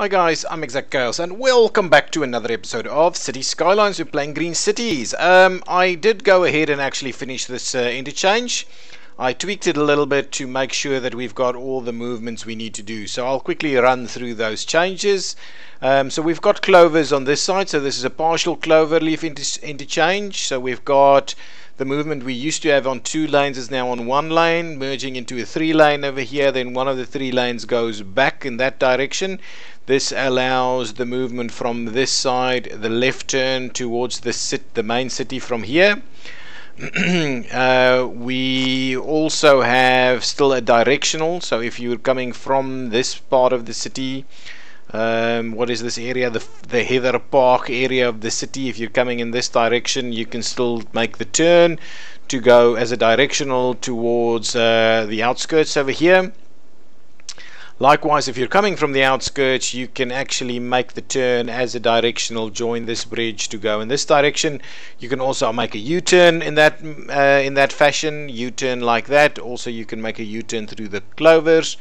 Hi guys, I'm ExactChaos and welcome back to another episode of Cities Skylines. We're playing Green Cities. I did go ahead and actually finish this interchange. I tweaked it a little bit to make sure that we've got all the movements we need to do. So I'll quickly run through those changes. So we've got clovers on this side. So this is a partial clover leaf interchange. So we've got the movement we used to have on 2 lanes is now on 1 lane, merging into a 3 lane over here. Then one of the 3 lanes goes back in that direction. This allows the movement from this side, the left turn towards the main city from here. We also have still a directional, so if you're coming from this part of the city, what is this area, the Heather Park area of the city, if you're coming in this direction you can still make the turn to go as a directional towards the outskirts over here. Likewise, if you're coming from the outskirts, you can actually make the turn as a directional, join this bridge to go in this direction. You can also make a U-turn in that fashion, U-turn like that. Also, you can make a U-turn through the clovers.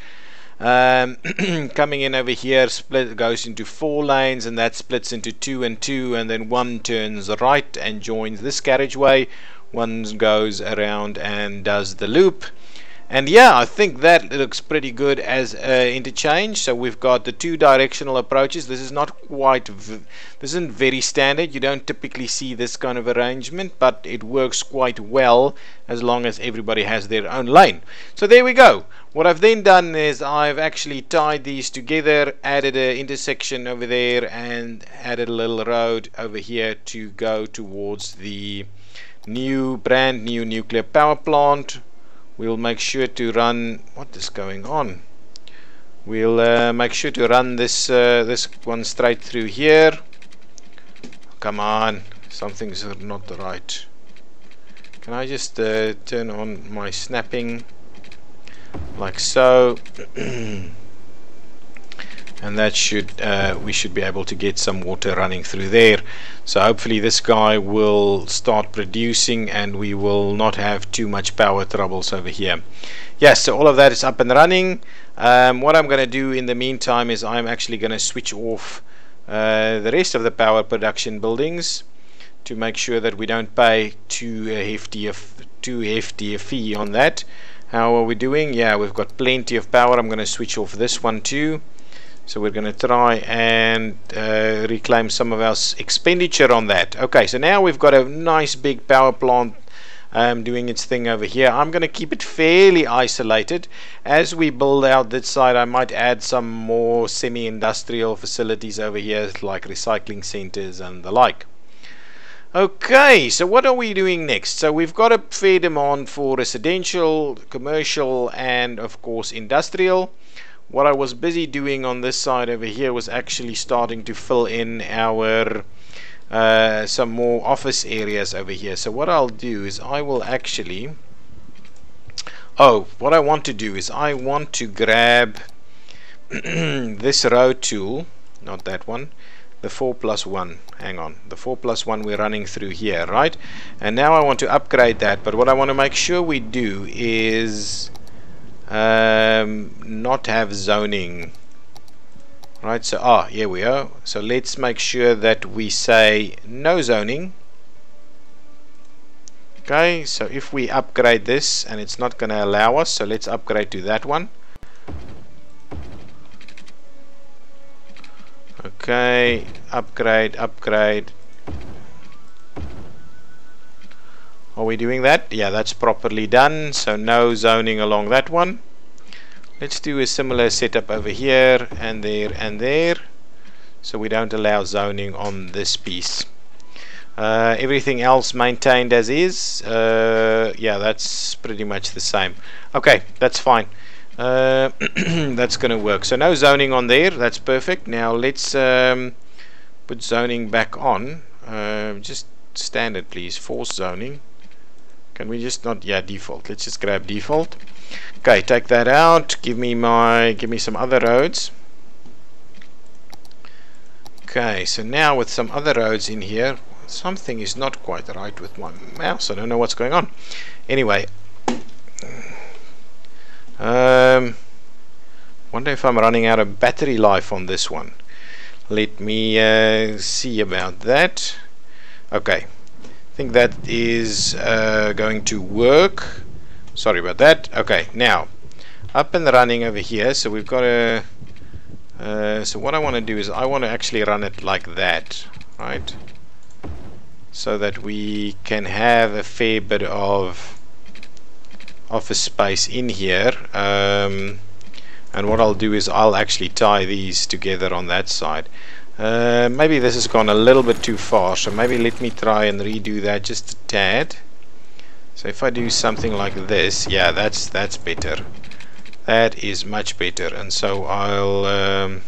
Coming in over here, goes into 4 lanes, and that splits into 2 and 2, and then one turns right and joins this carriageway. One goes around and does the loop. And yeah, I think that looks pretty good as interchange. So we've got the 2 directional approaches. This is not quite, this isn't very standard. You don't typically see this kind of arrangement, but it works quite well as long as everybody has their own lane. So there we go. What I've then done is I've actually tied these together, added an intersection over there, and added a little road over here to go towards the brand new nuclear power plant. We'll make sure to run, what is going on? We'll make sure to run this one straight through here. Come on, something's not right. Can I just turn on my snapping like so? And that should we should be able to get some water running through there. So hopefully this guy will start producing and we will not have too much power troubles over here. Yes, so all of that is up and running. What I'm going to do in the meantime is I'm actually going to switch off the rest of the power production buildings to make sure that we don't pay too hefty a fee on that. How are we doing? Yeah, we've got plenty of power. I'm going to switch off this one too. So we're going to try and reclaim some of our expenditure on that. Okay, so now we've got a nice big power plant doing its thing over here. I'm going to keep it fairly isolated. As we build out this side, I might add some more semi-industrial facilities over here, like recycling centers and the like. Okay, so what are we doing next? So we've got a fair demand for residential, commercial, and of course industrial. What I was busy doing on this side over here was actually starting to fill in our some more office areas over here. So what I'll do is I will actually what I want to do is I want to grab this road tool, not that one, the 4+1, hang on, the 4+1 we're running through here, right? And now I want to upgrade that, but what I want to make sure we do is not have zoning, right? So here we are. So let's make sure that we say no zoning. Okay, so if we upgrade this and it's not going to allow us, so let's upgrade to that one. Okay, upgrade. Are we doing that? Yeah, that's properly done. So no zoning along that one. Let's do a similar setup over here and there, so we don't allow zoning on this piece. Everything else maintained as is. Yeah, that's pretty much the same. Okay, that's fine. That's gonna work. So no zoning on there, that's perfect. Now let's put zoning back on. Just standard please, force zoning. Can we just not, yeah, default. Let's just grab default. Okay, take that out. Give me some other roads. Okay, so now with some other roads in here, something is not quite right with my mouse. I don't know what's going on. Anyway, wonder if I'm running out of battery life on this one. Let me see about that. Okay, I think that is going to work. Sorry about that. Okay, now up and running over here. So we've got a so what I want to do is I want to actually run it like that, right? So that we can have a fair bit of office space in here. And what I'll do is I'll actually tie these together on that side. Maybe this has gone a little bit too far, so maybe let me try and redo that just a tad. So if I do something like this, yeah, that's better. That is much better. And so I'll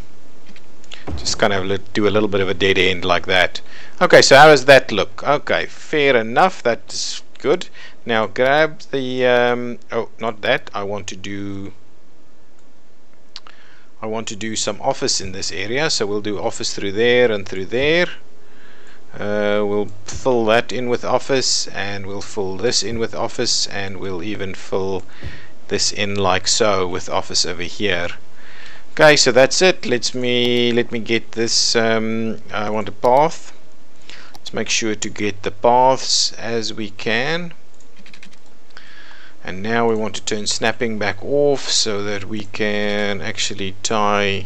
just kind of do a little bit of a dead end like that. Okay, so how does that look? Okay, fair enough. That's good. Now grab the oh, not that. I want to do some office in this area, so we'll do office through there and through there. We'll fill that in with office, and we'll fill this in with office, and we'll even fill this in like so with office over here. Okay, so that's it. Let me get this. I want a path. Let's make sure to get the paths as we can. And now we want to turn snapping back off so that we can actually tie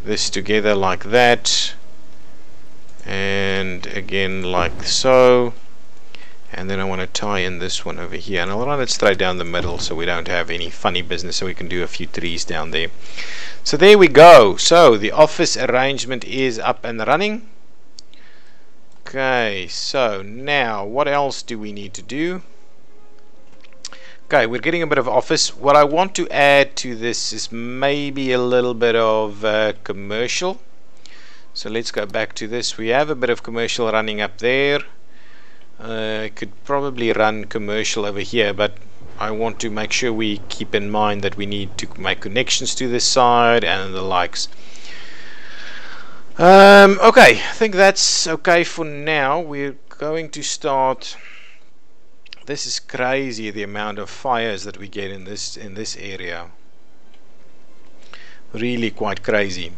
this together like that, and again like so. And then I want to tie in this one over here, and I'll run it straight down the middle so we don't have any funny business, so we can do a few trees down there. So there we go. So the office arrangement is up and running. Okay, so now what else do we need to do? Okay, we're getting a bit of office. What I want to add to this is maybe a little bit of commercial. So let's go back to this. We have a bit of commercial running up there. I could probably run commercial over here, but I want to make sure we keep in mind that we need to make connections to this side and the likes. Okay, I think that's okay for now. We're going to start. This is crazy, the amount of fires that we get in this area. Really quite crazy.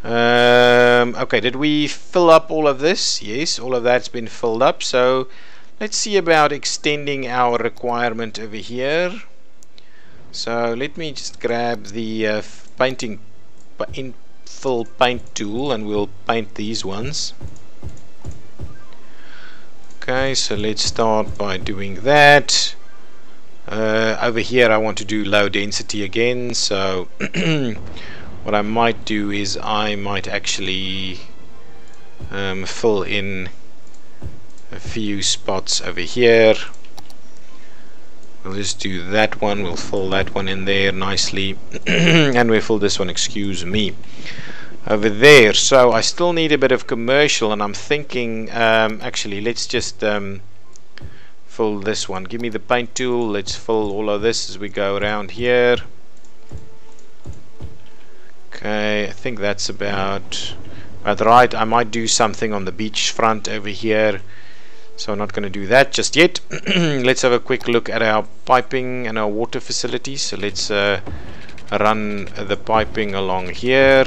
Okay, did we fill up all of this? Yes, all of that's been filled up. So let's see about extending our requirement over here. So let me just grab the infill paint tool, and we'll paint these ones. Okay, so let's start by doing that. Over here I want to do low density again, so what I might do is I might actually fill in a few spots over here. We'll just do that one, we'll fill that one in there nicely and we'll fill this one, excuse me, over there. So I still need a bit of commercial, and I'm thinking actually let's just fill this one. Give me the paint tool, let's fill all of this as we go around here. Okay, I think that's about right. I might do something on the beach front over here, so I'm not going to do that just yet. Let's have a quick look at our piping and our water facilities. So let's run the piping along here.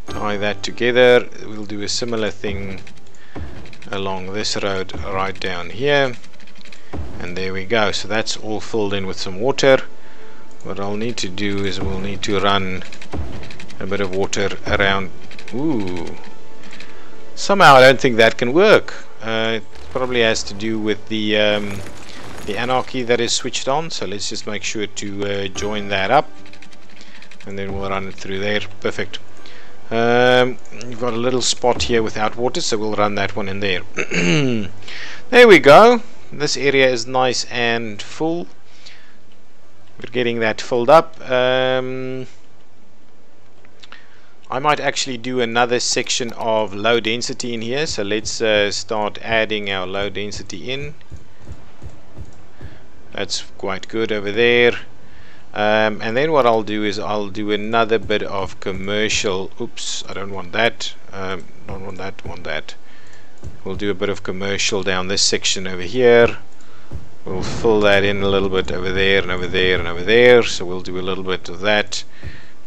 Tie that together. We'll do a similar thing along this road right down here, and there we go. So that's all filled in with some water. What I'll need to do is we'll need to run a bit of water around. Ooh, somehow I don't think that can work. It probably has to do with the Anarchy that is switched on. So let's just make sure to join that up, and then we'll run it through there. Perfect. You've got a little spot here without water, so we'll run that one in there. There we go. This area is nice and full. We're getting that filled up. I might actually do another section of low density in here, so let's start adding our low density in. That's quite good over there. And then what I'll do is I'll do another bit of commercial. Oops, I don't want that. Don't want that, want that. We'll do a bit of commercial down this section over here. We'll fill that in a little bit over there and over there and over there. So we'll do a little bit of that.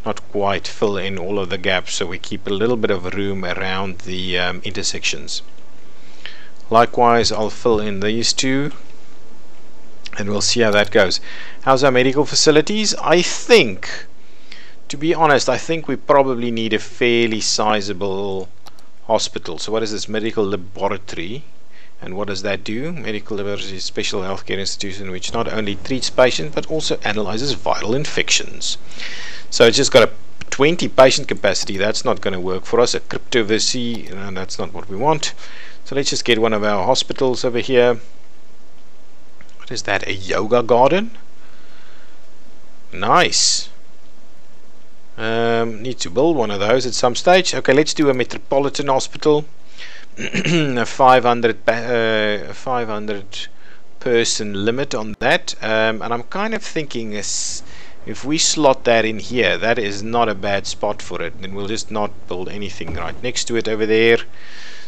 not quite fill in all of the gaps, so we keep a little bit of room around the intersections. Likewise, I'll fill in these two, and we'll see how that goes. How's our medical facilities? I think, to be honest, I think we probably need a fairly sizable hospital. So what is this? Medical laboratory. And what does that do? Medical laboratory is a special healthcare institution which not only treats patients but also analyzes viral infections. So it's just got a 20 patient capacity. That's not going to work for us. A cryptovici, and that's not what we want. So let's just get one of our hospitals over here. What is that? A yoga garden? Nice. Need to build one of those at some stage. Okay, let's do a metropolitan hospital. A 500 person limit on that, and I'm kind of thinking if we slot that in here, that is not a bad spot for it. Then we'll just not build anything right next to it over there,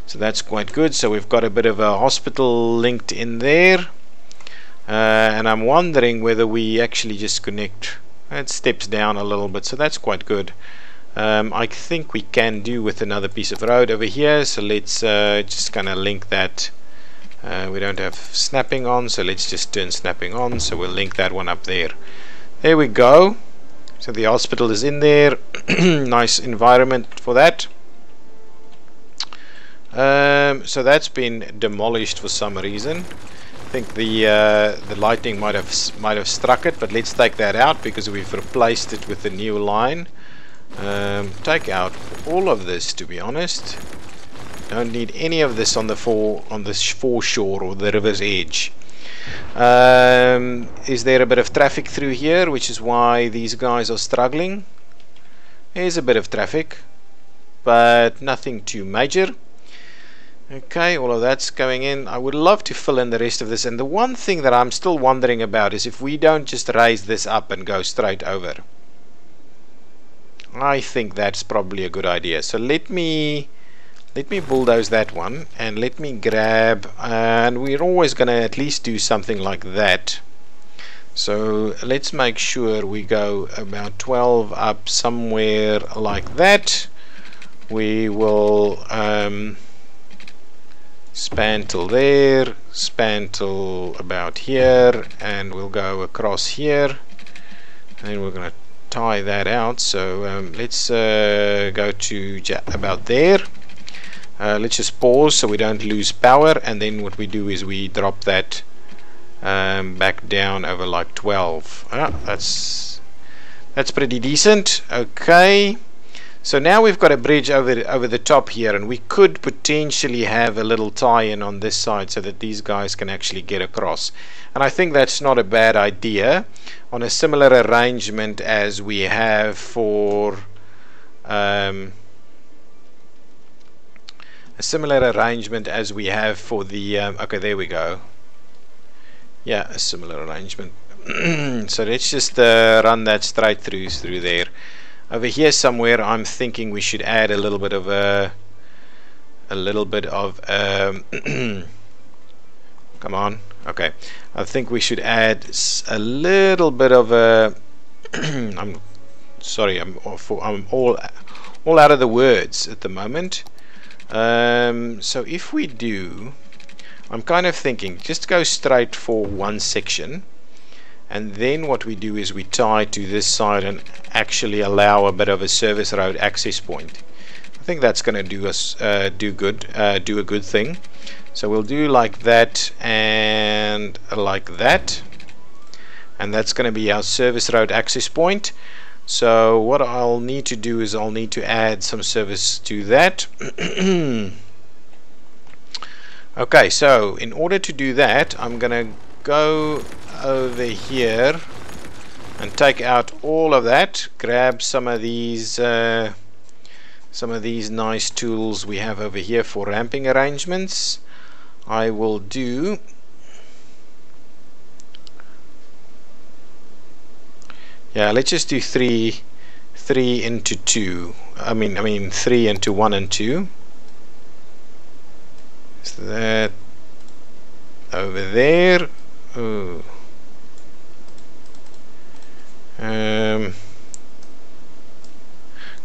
so that's quite good. So we've got a bit of a hospital linked in there, and I'm wondering whether we actually just connect. It steps down a little bit, so that's quite good. I think we can do with another piece of road over here, so let's just kind of link that. We don't have snapping on, so let's just turn snapping on, so we'll link that one up there. There we go. So the hospital is in there. Nice environment for that. So that's been demolished for some reason. I think the lightning might have struck it, but let's take that out because we've replaced it with a new line. Take out all of this, to be honest. Don't need any of this on the foreshore or the river's edge. Is there a bit of traffic through here, which is why these guys are struggling? There's a bit of traffic, but nothing too major. Okay, all of that's going in. I would love to fill in the rest of this, and the one thing that I'm still wondering about is if we don't just raise this up and go straight over. I think that's probably a good idea. So let me bulldoze that one, and let me grab, and we're always going to at least do something like that. So let's make sure we go about 12 up somewhere like that. We will span till there, span till about here, and we'll go across here, and then we're going to tie that out. So let's go to about there. Let's just pause so we don't lose power, and then what we do is we drop that back down over like 12. That's pretty decent. Okay, so now we've got a bridge over the top here, and we could potentially have a little tie-in on this side so that these guys can actually get across, and I think that's not a bad idea on a similar arrangement as we have for the okay, there we go. Yeah, a similar arrangement. So let's just run that straight through there. Over here somewhere, I'm thinking we should add a little bit of come on. Okay, I think we should add a little bit of a I'm sorry, I'm all out of the words at the moment. So if we do, I'm kind of thinking just go straight for one section, and then what we do is we tie to this side and actually allow a bit of a service road access point. I think that's going to do us do a good thing. So we'll do like that and like that, and that's going to be our service road access point. So what I'll need to do is I'll need to add some service to that. Okay, so in order to do that, I'm gonna go over here and take out all of that, grab some of these nice tools we have over here for ramping arrangements. I will do let's just do 3 into 2. I mean 3 into 1 and 2. So that over there. Ooh.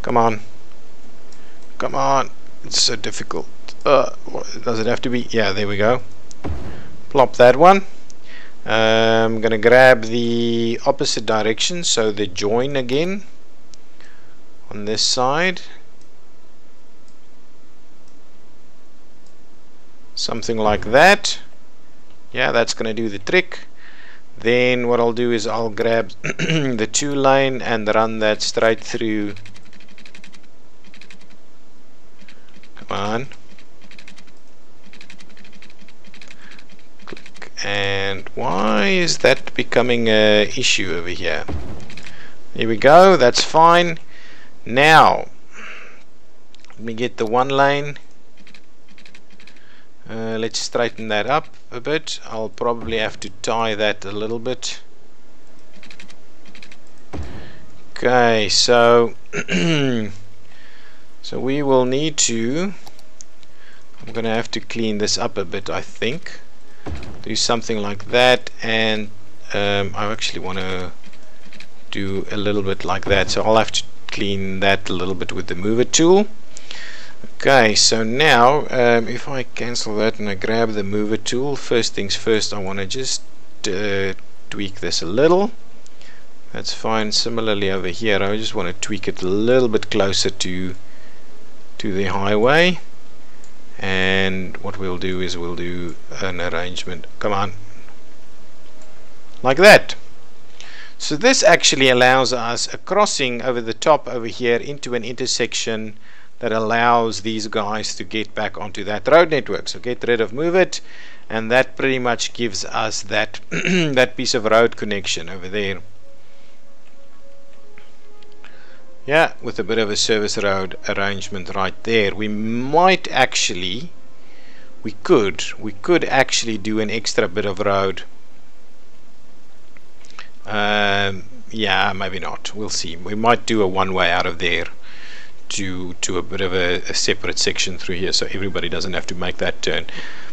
Come on. Come on. It's so difficult. Does it have to be? Yeah, there we go. Plop that one. I'm gonna grab the opposite direction, so the join again on this side. Something like that. Yeah, that's gonna do the trick. Then what I'll do is I'll grab the 2 lane and run that straight through. Come on. Click. And why is that becoming an issue over here? Here we go, that's fine. Now let me get the 1 lane. Let's straighten that up a bit. I'll probably have to tie that a little bit. Okay, so so we will need to, I'm gonna have to clean this up a bit, I think. Do something like that, and I actually want to do a little bit like that, so I'll have to clean that a little bit with the mover tool. Okay, so now if I cancel that and I grab the mover tool, first things first, I want to just tweak this a little. That's fine. Similarly over here, I just want to tweak it a little bit closer to the highway. And what we'll do is we'll do an arrangement. Come on, like that. So this actually allows us a crossing over the top over here into an intersection that allows these guys to get back onto that road network. So get rid of move it, and that pretty much gives us that that piece of road connection over there. Yeah, with a bit of a service road arrangement right there. We might actually, we could actually do an extra bit of road. Yeah, maybe not. We'll see. We might do a one-way out of there to a bit of a separate section through here, so everybody doesn't have to make that turn.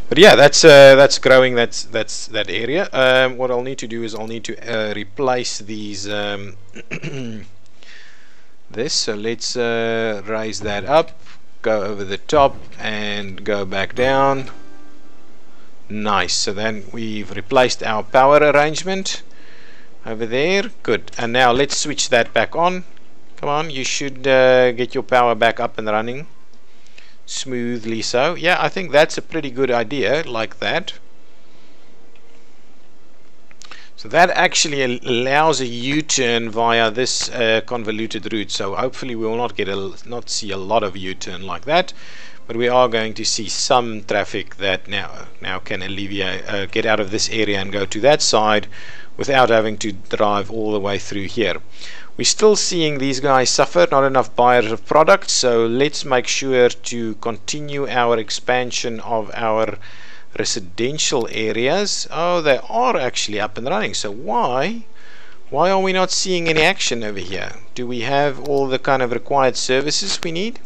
But yeah, that's growing. That's that area. What I'll need to do is I'll need to replace these this. So let's raise that up, go over the top, and go back down. Nice. So then we've replaced our power arrangement over there. Good. And now let's switch that back on. Come on, you should get your power back up and running smoothly. So yeah, I think that's a pretty good idea, like that. So that actually allows a U-turn via this convoluted route. So hopefully we will not see a lot of U-turn like that, but we are going to see some traffic that now can alleviate, get out of this area and go to that side without having to drive all the way through here. We're still seeing these guys suffer, not enough buyers of products, so let's make sure to continue our expansion of our residential areas. Oh, they are actually up and running. So why are we not seeing any action over here? Do we have all the kind of required services we need?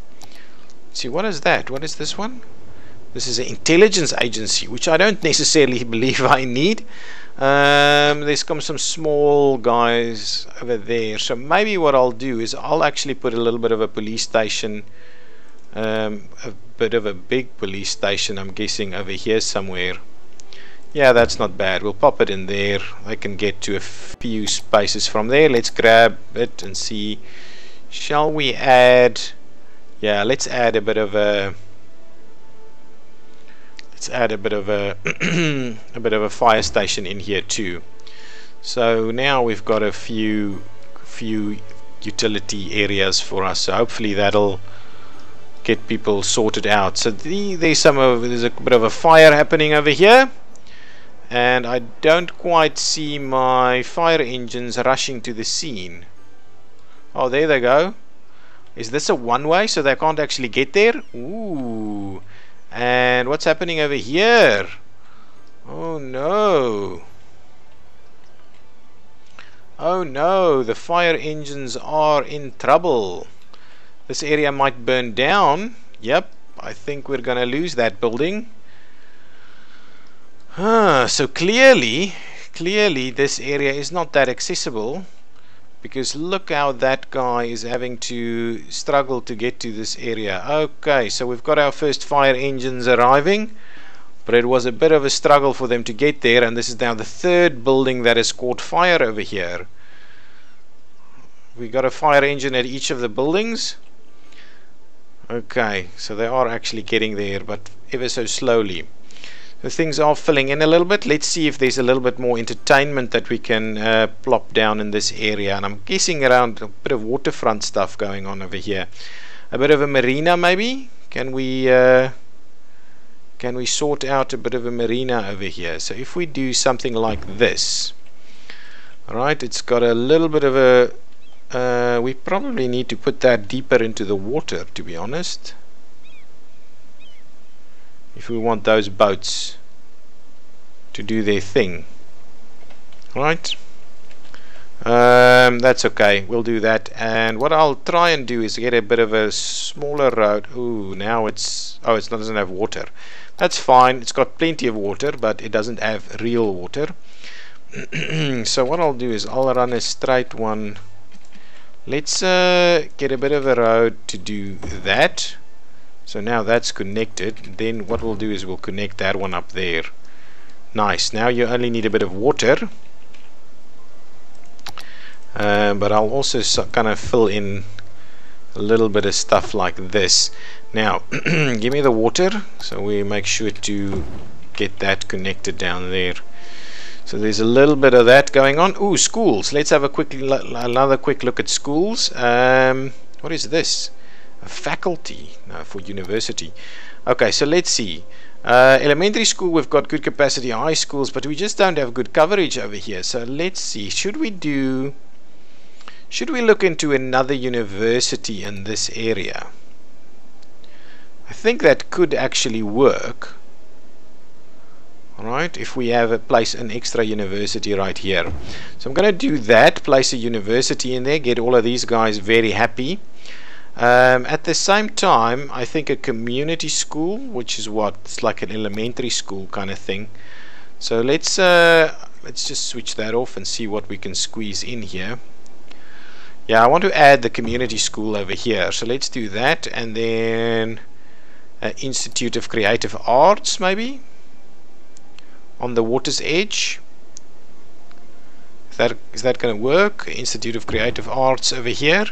Let's see, what is that? What is this one? This is an intelligence agency, which I don't necessarily believe I need. There's some small guys over there, so maybe what I'll do is I'll actually put a little bit of a police station, a bit of a big police station, I'm guessing over here somewhere. Yeah, that's not bad. We'll pop it in there. I can get to a few spaces from there. Let's grab it and see. Shall we add? Yeah, let's add a bit of a a bit of a fire station in here too. So now we've got a few utility areas for us, so hopefully that'll get people sorted out. So there's a bit of a fire happening over here, and I don't quite see my fire engines rushing to the scene. Oh, there they go. Is this a one-way so they can't actually get there? Ooh. And what's happening over here? Oh no. Oh no, the fire engines are in trouble. This area might burn down. Yep, I think we're gonna lose that building. So clearly this area is not that accessible because look how that guy is having to struggle to get to this area. Okay, so we've got our first fire engines arriving, but it was a bit of a struggle for them to get there, and this is now the third building that has caught fire over here. We got a fire engine at each of the buildings. Okay, so they are actually getting there, but ever so slowly. The things are filling in a little bit. Let's see if there's a little bit more entertainment that we can plop down in this area. And I'm guessing around a bit of waterfront stuff going on over here. A bit of a marina maybe? Can we sort out a bit of a marina over here? So if we do something like this, alright, it's got a little bit of a we probably need to put that deeper into the water, to be honest, if we want those boats to do their thing. Right, that's okay, we'll do that. And what I'll try and do is get a bit of a smaller road. Ooh, now it doesn't have water. That's fine, it's got plenty of water, but it doesn't have real water. So what I'll do is I'll run a straight one. Let's get a bit of a road to do that. So now that's connected. Then what we'll do is we'll connect that one up there. Nice. Now you only need a bit of water, but I'll also kind of fill in a little bit of stuff like this. Now give me the water, so we make sure to get that connected down there. So there's a little bit of that going on. Ooh, schools. Let's have another quick look at schools. What is this? A faculty? No, for university. Okay, so let's see. Elementary school, we've got good capacity. High schools, but we just don't have good coverage over here. So let's see. Should we look into another university in this area? I think that could actually work. Alright, if we have an extra university right here. So I'm going to do that, place a university in there, get all of these guys very happy. At the same time, I think a community school, which is what? It's like an elementary school kind of thing. So let's just switch that off and see what we can squeeze in here. Yeah, I want to add the community school over here. So let's do that, and then Institute of Creative Arts maybe on the water's edge. Is that going to work? Institute of Creative Arts over here.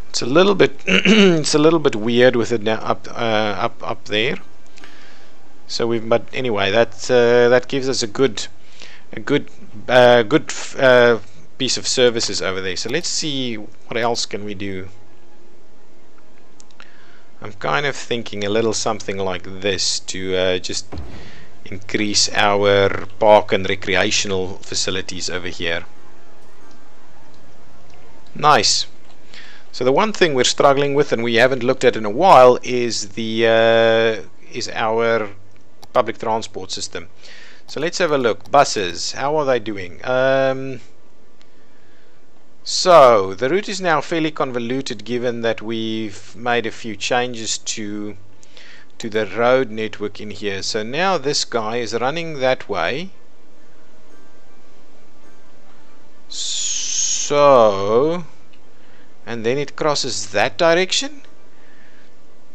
It's a little bit it's a little bit weird with it now up there. So but anyway, that gives us a good piece of services over there. So let's see what else can we do. I'm kind of thinking a little something like this to just increase our park and recreational facilities over here. Nice. So the one thing we're struggling with, and we haven't looked at in a while, is our public transport system. So let's have a look. Buses, how are they doing? So the route is now fairly convoluted, given that we've made a few changes to the road network in here. So now this guy is running that way. So, and then it crosses that direction.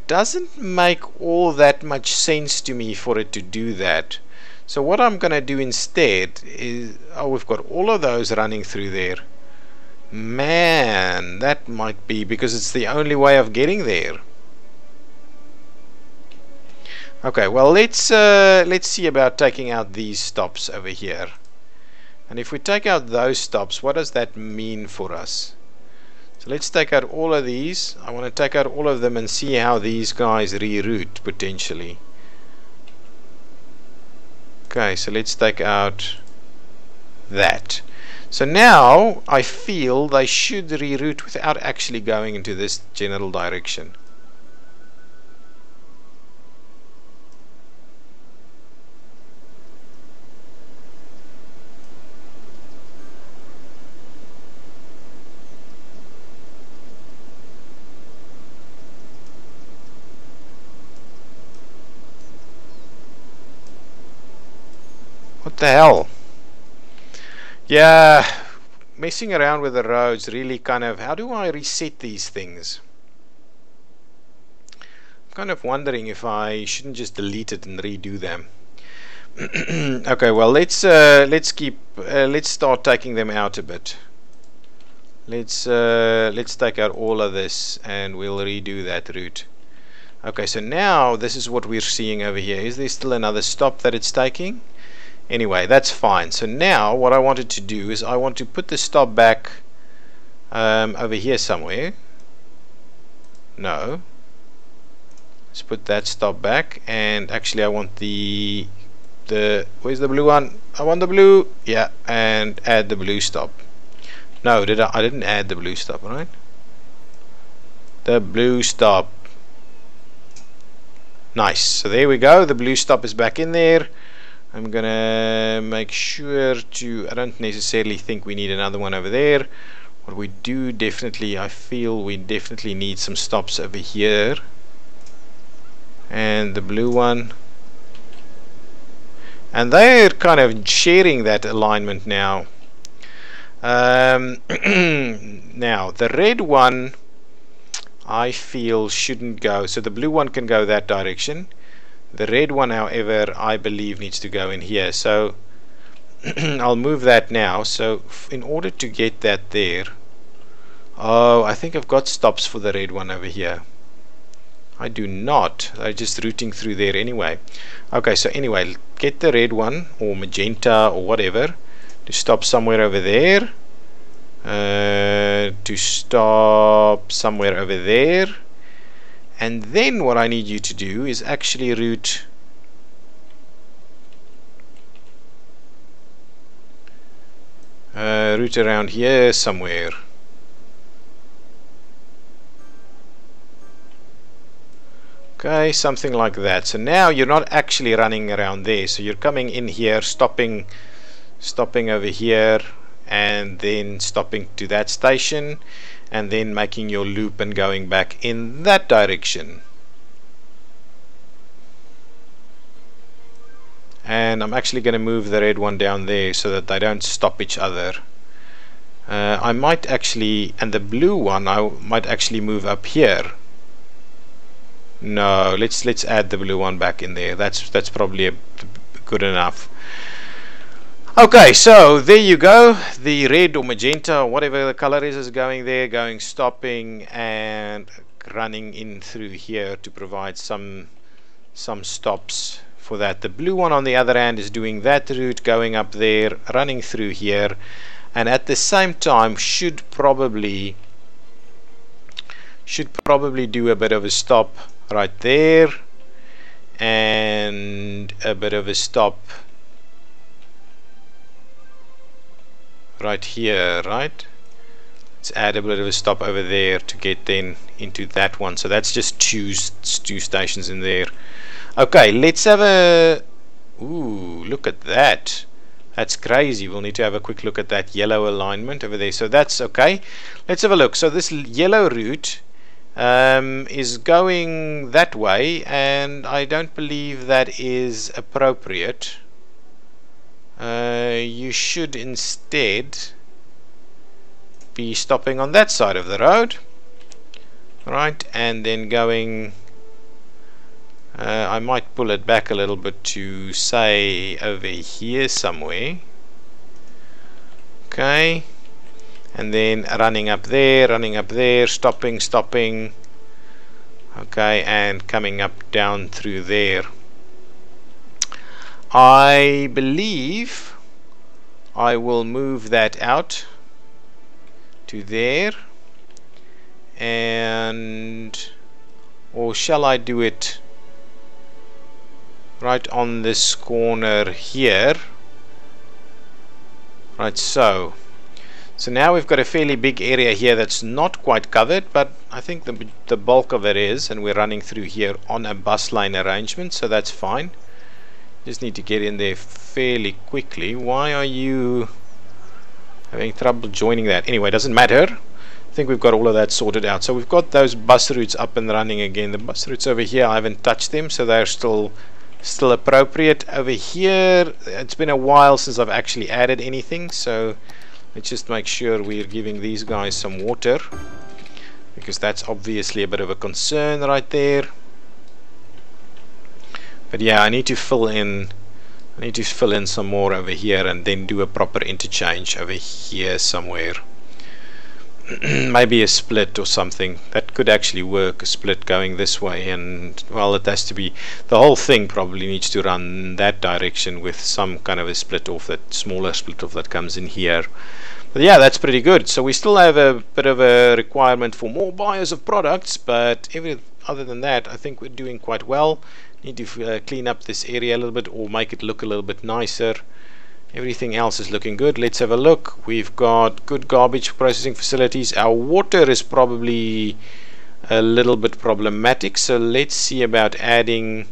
Doesn't make all that much sense to me for it to do that. So what I'm gonna do instead is, oh, we've got all of those running through there. Man, that might be because it's the only way of getting there. Okay, well let's see about taking out these stops over here. And if we take out those stops, what does that mean for us? So let's take out all of these. I want to take out all of them and see how these guys reroute potentially. Okay, so let's take out that. So now I feel they should reroute without actually going into this general direction. What the hell? Yeah, messing around with the roads really kind of, how do I reset these things? I'm kind of wondering if I shouldn't just delete it and redo them. Okay, well, let's start taking them out a bit. Let's take out all of this and we'll redo that route. Okay, so now this is what we're seeing over here. Is there still another stop that it's taking? Anyway, that's fine. So now what I wanted to do is I want to put the stop back over here somewhere. No. Let's put that stop back, and actually I want the where's the blue one? I want the blue. Yeah, and add the blue stop. No, I didn't add the blue stop, right? The blue stop. Nice. So there we go. The blue stop is back in there. I'm gonna make sure to, I don't necessarily think we need another one over there. What we do definitely, I feel we definitely need some stops over here. And the blue one. And they're kind of sharing that alignment now. Now the red one I feel shouldn't go, so the blue one can go that direction. The red one, however, I believe needs to go in here, so I'll move that now. So in order to get that there, oh, I think I've got stops for the red one over here. I do not. I'm just routing through there anyway. Okay, so anyway, get the red one or magenta or whatever to stop somewhere over there, to stop somewhere over there, and then what I need you to do is actually route around here somewhere. Okay, something like that. So now you're not actually running around there, so you're coming in here, stopping over here, and then stopping to that station, and then making your loop and going back in that direction. And I'm actually going to move the red one down there so that they don't stop each other. I might actually, and the blue one I might actually move up here. No, let's add the blue one back in there. That's probably good enough. Okay, so there you go. The red or magenta or whatever the color is going there, going, stopping, and running in through here to provide some stops for that. The blue one on the other hand is doing that route, going up there, running through here, and at the same time should probably do a bit of a stop right there, and a bit of a stop right here, right? Let's add a bit of a stop over there to get then into that one. So that's just two stations in there. Okay, let's have a, ooh, look at that. That's crazy. We'll need to have a quick look at that yellow alignment over there. So that's okay. Let's have a look. So this yellow route is going that way, and I don't believe that is appropriate. You should instead be stopping on that side of the road, right, and then going, I might pull it back a little bit to say over here somewhere. Okay, and then running up there, stopping, okay, and coming up down through there. I believe I will move that out to there, and or shall I do it right on this corner here? Right, so now we've got a fairly big area here that's not quite covered, but I think the bulk of it is, and we're running through here on a bus lane arrangement, so that's fine. Just need to get in there fairly quickly. Why are you having trouble joining that? Anyway, doesn't matter. I think we've got all of that sorted out. So we've got those bus routes up and running again. The bus routes over here, I haven't touched them, so they're still appropriate. Over here, it's been a while since I've actually added anything, so Let's just make sure we're giving these guys some water, because that's obviously a bit of a concern right there. But yeah, I need to fill in some more over here and then do a proper interchange over here somewhere. Maybe a split or something that could actually work, a split going this way, and well, it has to be, the whole thing probably needs to run that direction with some kind of a split off, that smaller split off that comes in here. But yeah, that's pretty good. So we still have a bit of a requirement for more buyers of products, but other than that, I think we're doing quite well. Need to clean up this area a little bit, or make it look a little bit nicer. Everything else is looking good. Let's have a look. We've got good garbage processing facilities. Our water is probably a little bit problematic, so let's see about adding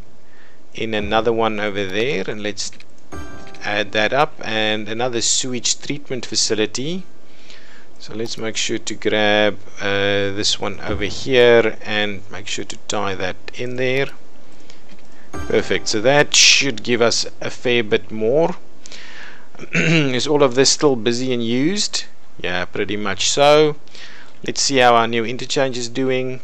in another one over there, and let's add that up, and another sewage treatment facility. So let's make sure to grab this one over here and make sure to tie that in there. Perfect. So that should give us a fair bit more. Is all of this still busy and used? Yeah, pretty much so. Let's see how our new interchange is doing.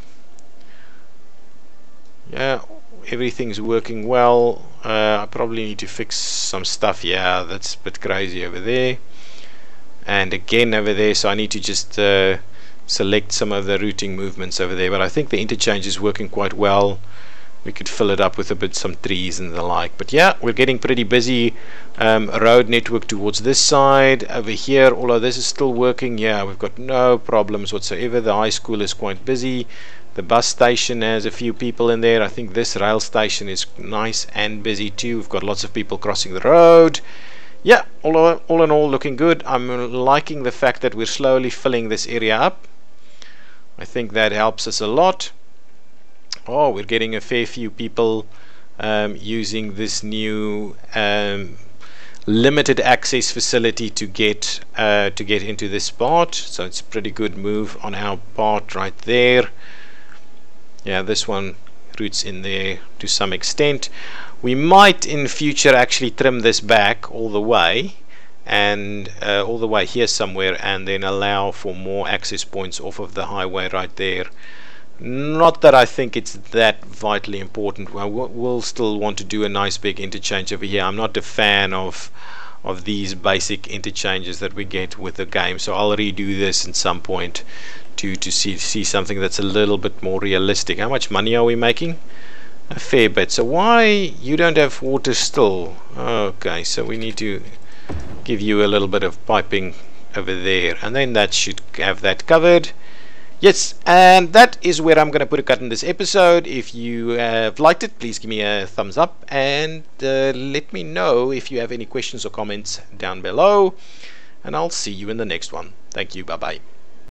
Yeah, everything's working well. I probably need to fix some stuff. Yeah, that's a bit crazy over there, and again over there, so I need to just select some of the routing movements over there, but I think the interchange is working quite well. We could fill it up with some trees and the like. But yeah, we're getting pretty busy. Road network towards this side. Over here, all of this is still working. Yeah, we've got no problems whatsoever. The high school is quite busy. The bus station has a few people in there. I think this rail station is nice and busy too. We've got lots of people crossing the road. Yeah, all in all, looking good. I'm liking the fact that we're slowly filling this area up. I think that helps us a lot. Oh, we're getting a fair few people using this new limited access facility to get into this part. So it's a pretty good move on our part right there. Yeah, this one routes in there to some extent. We might in future actually trim this back all the way, and all the way here somewhere, and then allow for more access points off of the highway right there. Not that I think it's that vitally important. We'll still want to do a nice big interchange over here. I'm not a fan of these basic interchanges that we get with the game, so I'll redo this at some point to see something that's a little bit more realistic. How much money are we making? A fair bit. So why you don't have water still? Okay, so we need to give you a little bit of piping over there, and then that should have that covered. Yes, and that is where I'm going to put a cut in this episode. If you have liked it, please give me a thumbs up, and let me know if you have any questions or comments down below, and I'll see you in the next one. Thank you. Bye bye.